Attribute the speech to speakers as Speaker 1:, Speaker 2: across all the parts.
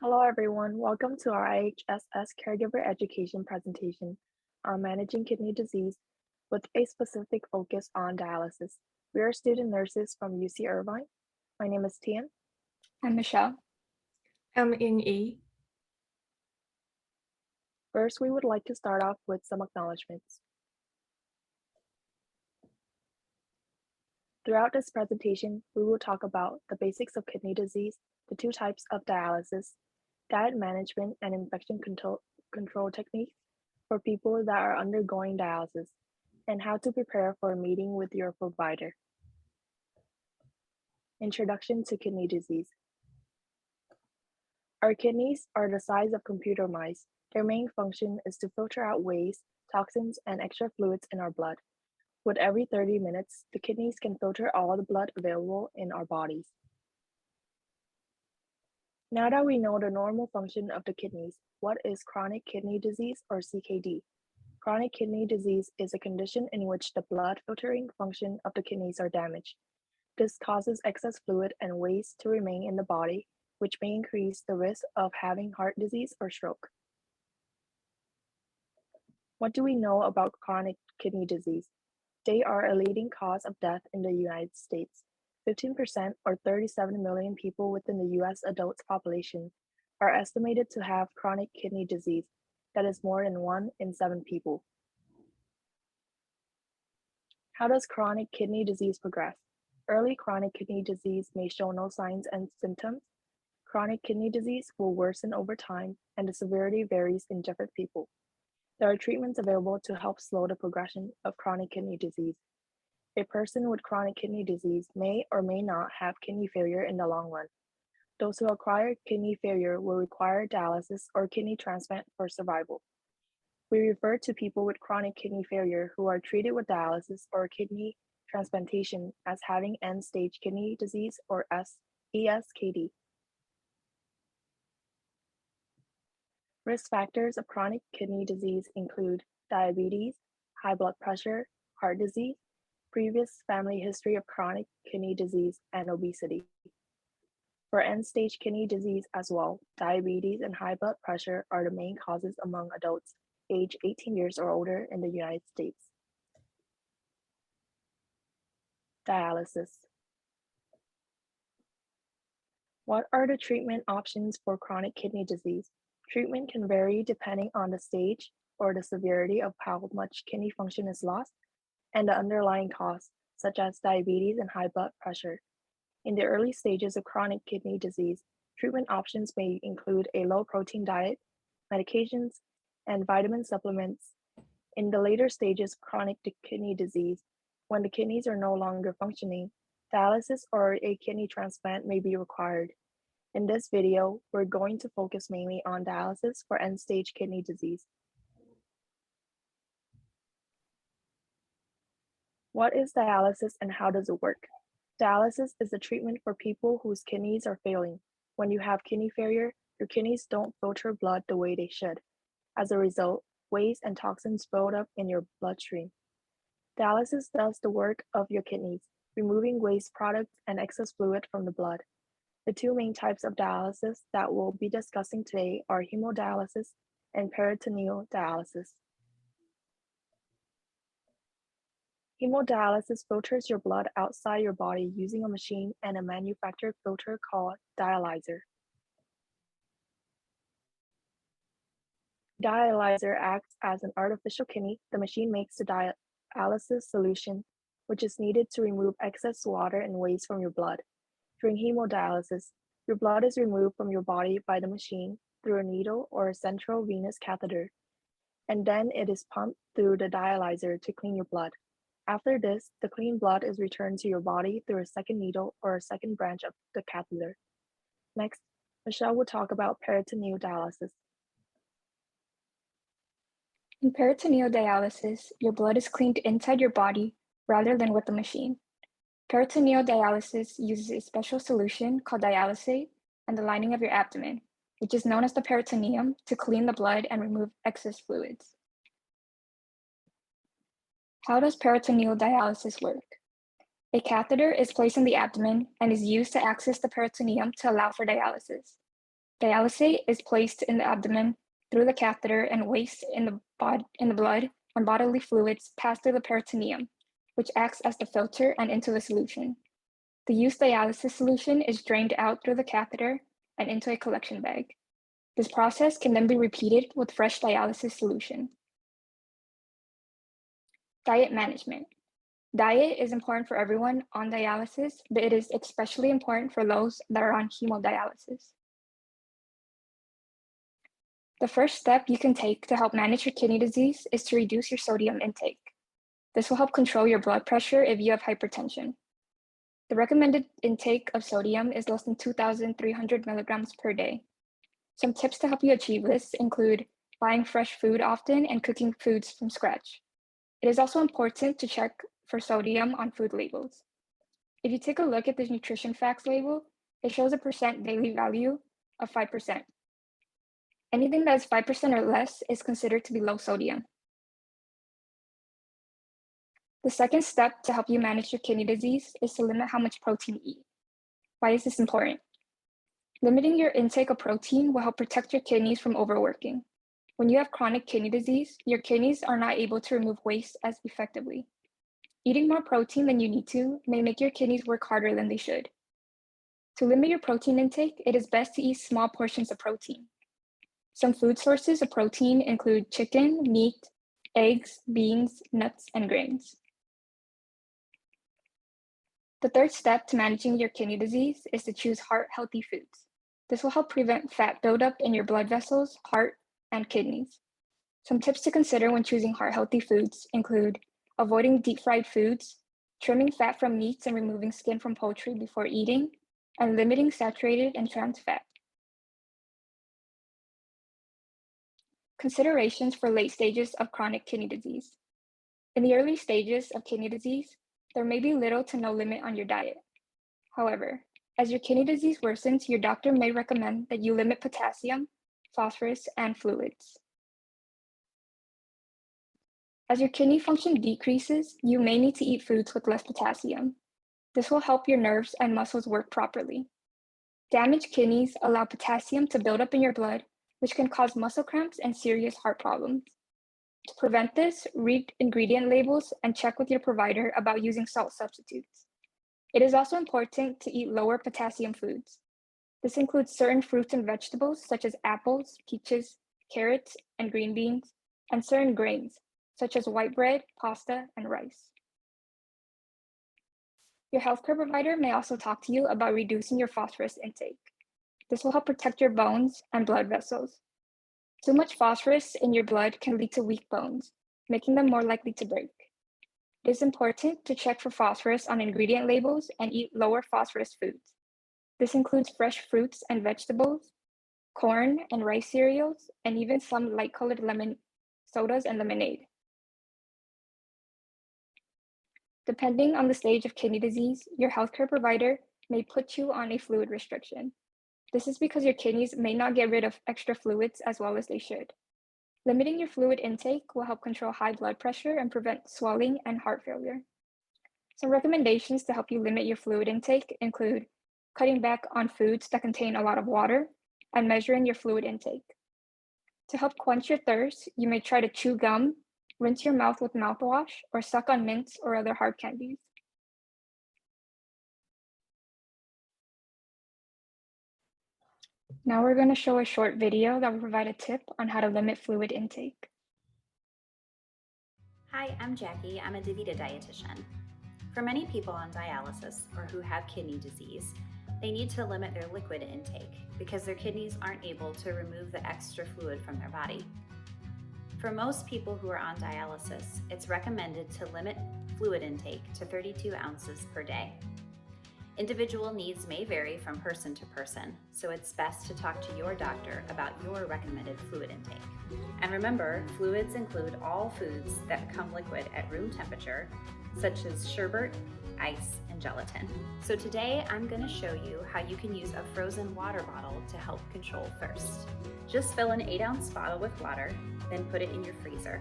Speaker 1: Hello everyone, welcome to our IHSS Caregiver Education presentation on managing kidney disease with a specific focus on dialysis. We are student nurses from UC Irvine. My name is Tian.
Speaker 2: I'm Michelle.
Speaker 3: I'm Ying-Yi.
Speaker 1: First, we would like to start off with some acknowledgements. Throughout this presentation, we will talk about the basics of kidney disease, the two types of dialysis, diet management and infection control techniques for people that are undergoing dialysis, and how to prepare for a meeting with your provider. Introduction to kidney disease. Our kidneys are the size of computer mice. Their main function is to filter out waste, toxins, and extra fluids in our blood. With every 30 minutes, the kidneys can filter all the blood available in our bodies. Now that we know the normal function of the kidneys, what is chronic kidney disease or CKD? Chronic kidney disease is a condition in which the blood filtering function of the kidneys are damaged. This causes excess fluid and waste to remain in the body, which may increase the risk of having heart disease or stroke. What do we know about chronic kidney disease? They are a leading cause of death in the United States. 15% or 37 million people within the US adult population are estimated to have chronic kidney disease. That is more than 1 in 7 people. How does chronic kidney disease progress? Early chronic kidney disease may show no signs and symptoms. Chronic kidney disease will worsen over time, and the severity varies in different people. There are treatments available to help slow the progression of chronic kidney disease. A person with chronic kidney disease may or may not have kidney failure in the long run. Those who acquire kidney failure will require dialysis or kidney transplant for survival. We refer to people with chronic kidney failure who are treated with dialysis or kidney transplantation as having end-stage kidney disease or ESKD. Risk factors of chronic kidney disease include diabetes, high blood pressure, heart disease, previous family history of chronic kidney disease, and obesity. For end-stage kidney disease as well, diabetes and high blood pressure are the main causes among adults age 18 years or older in the United States. Dialysis. What are the treatment options for chronic kidney disease? Treatment can vary depending on the stage or the severity of how much kidney function is lost and the underlying cause, such as diabetes and high blood pressure. In the early stages of chronic kidney disease, treatment options may include a low-protein diet, medications, and vitamin supplements. In the later stages of chronic kidney disease, when the kidneys are no longer functioning, dialysis or a kidney transplant may be required. In this video, we're going to focus mainly on dialysis for end-stage kidney disease. What is dialysis and how does it work? Dialysis is a treatment for people whose kidneys are failing. When you have kidney failure, your kidneys don't filter blood the way they should. As a result, waste and toxins build up in your bloodstream. Dialysis does the work of your kidneys, removing waste products and excess fluid from the blood. The two main types of dialysis that we'll be discussing today are hemodialysis and peritoneal dialysis. Hemodialysis filters your blood outside your body using a machine and a manufactured filter called dialyzer. Dialyzer acts as an artificial kidney. The machine makes the dialysis solution, which is needed to remove excess water and waste from your blood. During hemodialysis, your blood is removed from your body by the machine through a needle or a central venous catheter, and then it is pumped through the dialyzer to clean your blood. After this, the clean blood is returned to your body through a second needle or a second branch of the catheter. Next, Michelle will talk about peritoneal dialysis.
Speaker 2: In peritoneal dialysis, your blood is cleaned inside your body rather than with the machine. Peritoneal dialysis uses a special solution called dialysate and the lining of your abdomen, which is known as the peritoneum, to clean the blood and remove excess fluids. How does peritoneal dialysis work? A catheter is placed in the abdomen and is used to access the peritoneum to allow for dialysis. Dialysate is placed in the abdomen through the catheter, and waste in the blood and bodily fluids pass through the peritoneum, which acts as the filter and into the solution. The used dialysis solution is drained out through the catheter and into a collection bag. This process can then be repeated with fresh dialysis solution. Diet management. Diet is important for everyone on dialysis, but it is especially important for those that are on hemodialysis. The first step you can take to help manage your kidney disease is to reduce your sodium intake. This will help control your blood pressure if you have hypertension. The recommended intake of sodium is less than 2,300 milligrams per day. Some tips to help you achieve this include buying fresh food often and cooking foods from scratch. It is also important to check for sodium on food labels. If you take a look at the nutrition facts label, it shows a percent daily value of 5%. Anything that is 5% or less is considered to be low sodium. The second step to help you manage your kidney disease is to limit how much protein you eat. Why is this important? Limiting your intake of protein will help protect your kidneys from overworking. When you have chronic kidney disease, your kidneys are not able to remove waste as effectively. Eating more protein than you need to may make your kidneys work harder than they should. To limit your protein intake, it is best to eat small portions of protein. Some food sources of protein include chicken, meat, eggs, beans, nuts, and grains. The third step to managing your kidney disease is to choose heart-healthy foods. This will help prevent fat buildup in your blood vessels, heart, and kidneys. Some tips to consider when choosing heart-healthy foods include avoiding deep-fried foods, trimming fat from meats and removing skin from poultry before eating, and limiting saturated and trans fat. Considerations for late stages of chronic kidney disease. In the early stages of kidney disease, there may be little to no limit on your diet. However, as your kidney disease worsens, your doctor may recommend that you limit potassium, phosphorus, and fluids. As your kidney function decreases, you may need to eat foods with less potassium. This will help your nerves and muscles work properly. Damaged kidneys allow potassium to build up in your blood, which can cause muscle cramps and serious heart problems. To prevent this, read ingredient labels and check with your provider about using salt substitutes. It is also important to eat lower potassium foods. This includes certain fruits and vegetables such as apples, peaches, carrots, and green beans, and certain grains such as white bread, pasta, and rice. Your healthcare provider may also talk to you about reducing your phosphorus intake. This will help protect your bones and blood vessels. Too much phosphorus in your blood can lead to weak bones, making them more likely to break. It is important to check for phosphorus on ingredient labels and eat lower phosphorus foods. This includes fresh fruits and vegetables, corn and rice cereals, and even some light-colored lemon sodas and lemonade. Depending on the stage of kidney disease, your healthcare provider may put you on a fluid restriction. This is because your kidneys may not get rid of extra fluids as well as they should. Limiting your fluid intake will help control high blood pressure and prevent swelling and heart failure. Some recommendations to help you limit your fluid intake include cutting back on foods that contain a lot of water and measuring your fluid intake. To help quench your thirst, you may try to chew gum, rinse your mouth with mouthwash, or suck on mints or other hard candies. Now we're going to show a short video that will provide a tip on how to limit fluid intake.
Speaker 4: Hi, I'm Jackie. I'm a DaVita dietitian. For many people on dialysis or who have kidney disease, they need to limit their liquid intake because their kidneys aren't able to remove the extra fluid from their body. For most people who are on dialysis, it's recommended to limit fluid intake to 32 ounces per day. Individual needs may vary from person to person, so it's best to talk to your doctor about your recommended fluid intake. And remember, fluids include all foods that become liquid at room temperature, such as sherbet, ice, and gelatin. So today I'm going to show you how you can use a frozen water bottle to help control thirst. Just fill an 8-ounce bottle with water, then put it in your freezer.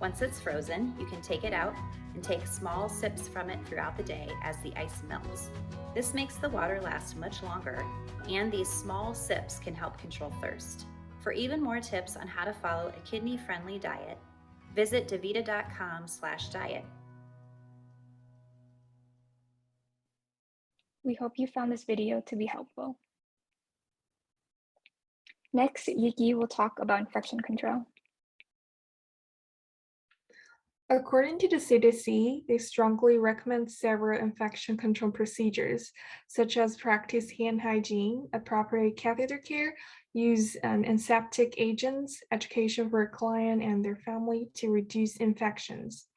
Speaker 4: Once it's frozen, you can take it out and take small sips from it throughout the day as the ice melts. This makes the water last much longer, and these small sips can help control thirst. For even more tips on how to follow a kidney-friendly diet, visit davita.com/diet.
Speaker 2: We hope you found this video to be helpful. Next, Yuki will talk about infection control.
Speaker 3: According to the CDC, they strongly recommend several infection control procedures, such as practice hand hygiene, appropriate catheter care, use antiseptic agents, education for a client and their family to reduce infections.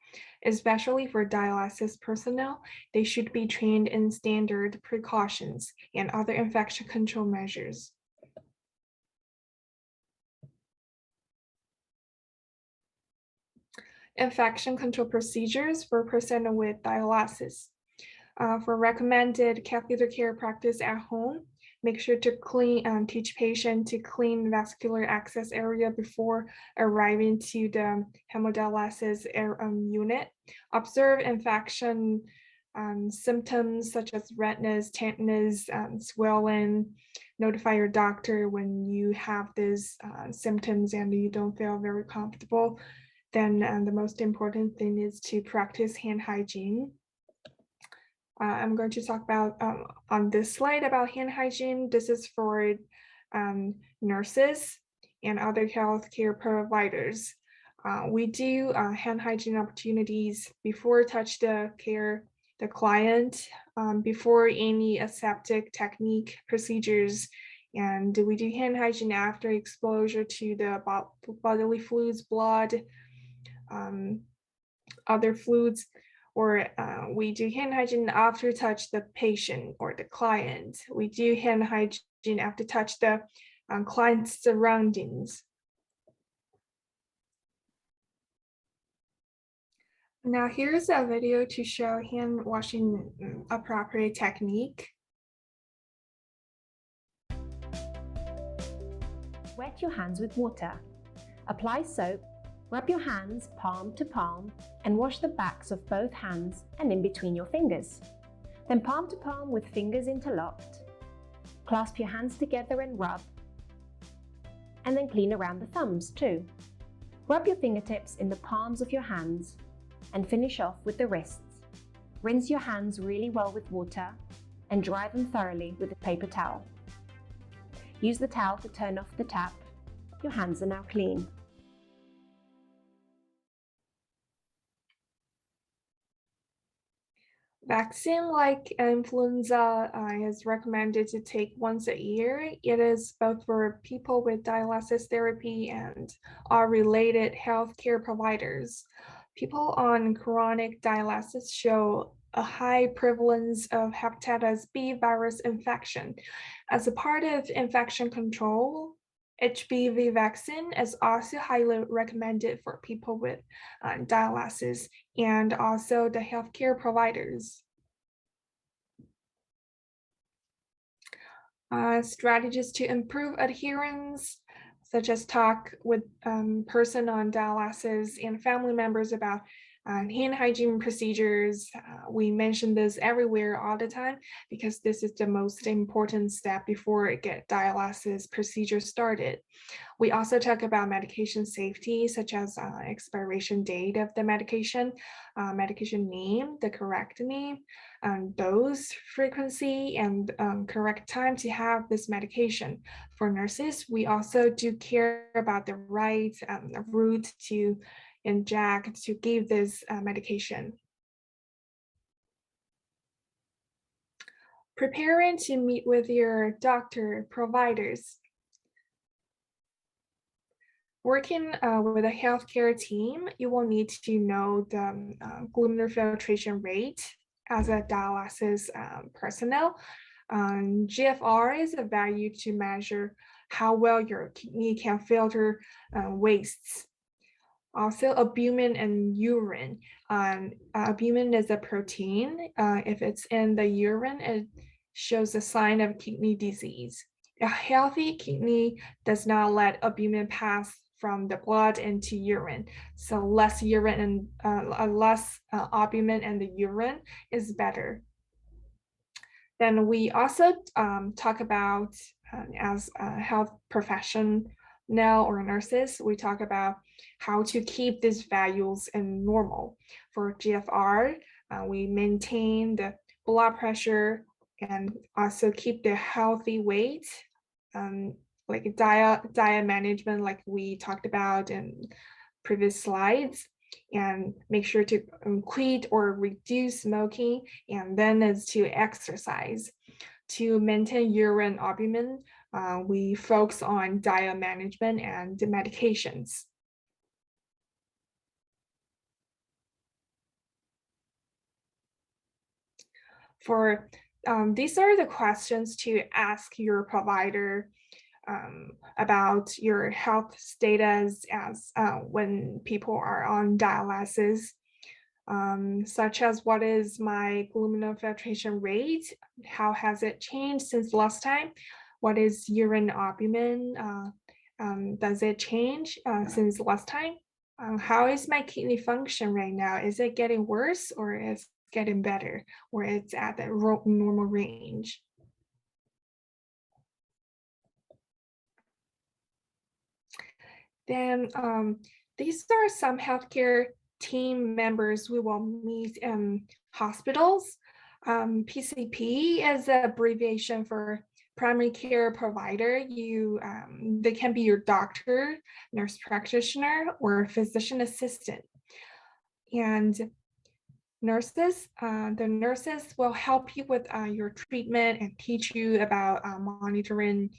Speaker 3: Especially for dialysis personnel, they should be trained in standard precautions and other infection control measures. Infection control procedures for personnel with dialysis. For recommended catheter care practice at home, make sure to teach patient to clean vascular access area before arriving to the hemodialysis unit. Observe infection symptoms such as redness, tetanus, swelling. Notify your doctor when you have these symptoms and you don't feel very comfortable. Then the most important thing is to practice hand hygiene. I'm going to talk about on this slide about hand hygiene. This is for nurses and other healthcare providers. We do hand hygiene opportunities before touch the client, before any aseptic technique procedures, and we do hand hygiene after exposure to the bodily fluids, blood, other fluids, or we do hand hygiene after touch the patient or the client. We do hand hygiene after touch the client's surroundings. Now here's a video to show hand washing appropriate technique.
Speaker 5: Wet your hands with water. Apply soap. Rub your hands palm to palm and wash the backs of both hands and in between your fingers. Then palm to palm with fingers interlocked. Clasp your hands together and rub. And then clean around the thumbs too. Rub your fingertips in the palms of your hands and finish off with the wrists. Rinse your hands really well with water and dry them thoroughly with a paper towel. Use the towel to turn off the tap. Your hands are now clean.
Speaker 3: Vaccine like influenza is recommended to take once a year. It is both for people with dialysis therapy and our related healthcare providers. People on chronic dialysis show a high prevalence of hepatitis B virus infection. As a part of infection control, HBV vaccine is also highly recommended for people with dialysis and also the healthcare providers. Strategies to improve adherence, such as talk with person on dialysis and family members about hand hygiene procedures. We mention this everywhere all the time because this is the most important step before it get dialysis procedure started. We also talk about medication safety, such as expiration date of the medication name, the correct name, dose frequency, and correct time to have this medication. For nurses, we also do care about the right route to inject to give this medication. Preparing to meet with your doctor providers. Working with a healthcare team, you will need to know the glomerular filtration rate as a dialysis personnel. GFR is a value to measure how well your kidney can filter wastes. Also, albumin and urine. Albumin is a protein. If it's in the urine, it shows a sign of kidney disease. A healthy kidney does not let albumin pass from the blood into urine. So less urine and less albumin in the urine is better. Then we also talk about, as a health professional or nurses, we talk about how to keep these values in normal. For GFR, we maintain the blood pressure and also keep the healthy weight, like diet management, like we talked about in previous slides, and make sure to quit or reduce smoking, and then is to exercise. To maintain urine albumin, we focus on diet management and medications. For these are the questions to ask your provider about your health status as when people are on dialysis, such as what is my glomerular filtration rate? How has it changed since last time? What is urine albumin? Does it change since last time? How is my kidney function right now? Is it getting worse or is it getting better, or it's at the normal range? Then these are some healthcare team members we will meet in hospitals. PCP is an abbreviation for primary care provider. They can be your doctor, nurse practitioner, or physician assistant. And nurses, the nurses will help you with your treatment and teach you about monitoring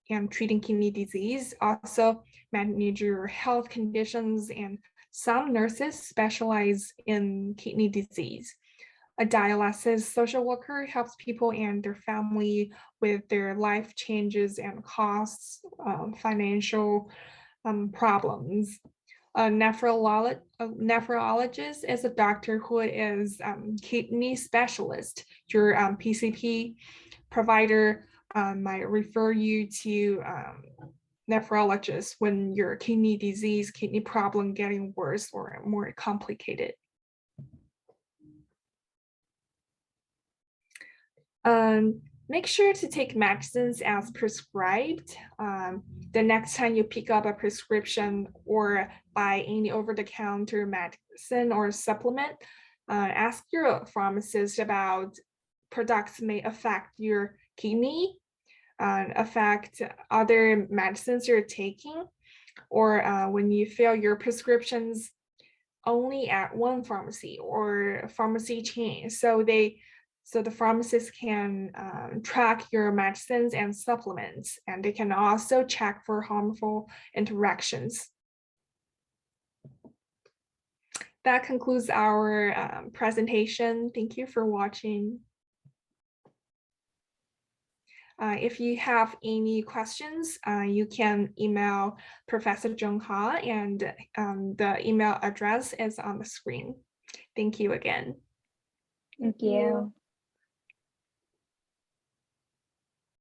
Speaker 3: and treating kidney disease, also manage your health conditions, and some nurses specialize in kidney disease. A dialysis social worker helps people and their family with their life changes and costs, financial problems. A nephrologist is a doctor who is kidney specialist. Your PCP provider might refer you to nephrologist when your kidney disease, kidney problem getting worse or more complicated. Make sure to take medicines as prescribed. The next time you pick up a prescription or buy any over-the-counter medicine or supplement, ask your pharmacist about products may affect your kidney, affect other medicines you're taking, or when you fill your prescriptions only at one pharmacy or pharmacy chain. So the pharmacist can track your medicines and supplements, and they can also check for harmful interactions. That concludes our presentation. Thank you for watching. If you have any questions, you can email Professor Jung-Ah, and the email address is on the screen. Thank you again.
Speaker 2: Thank you.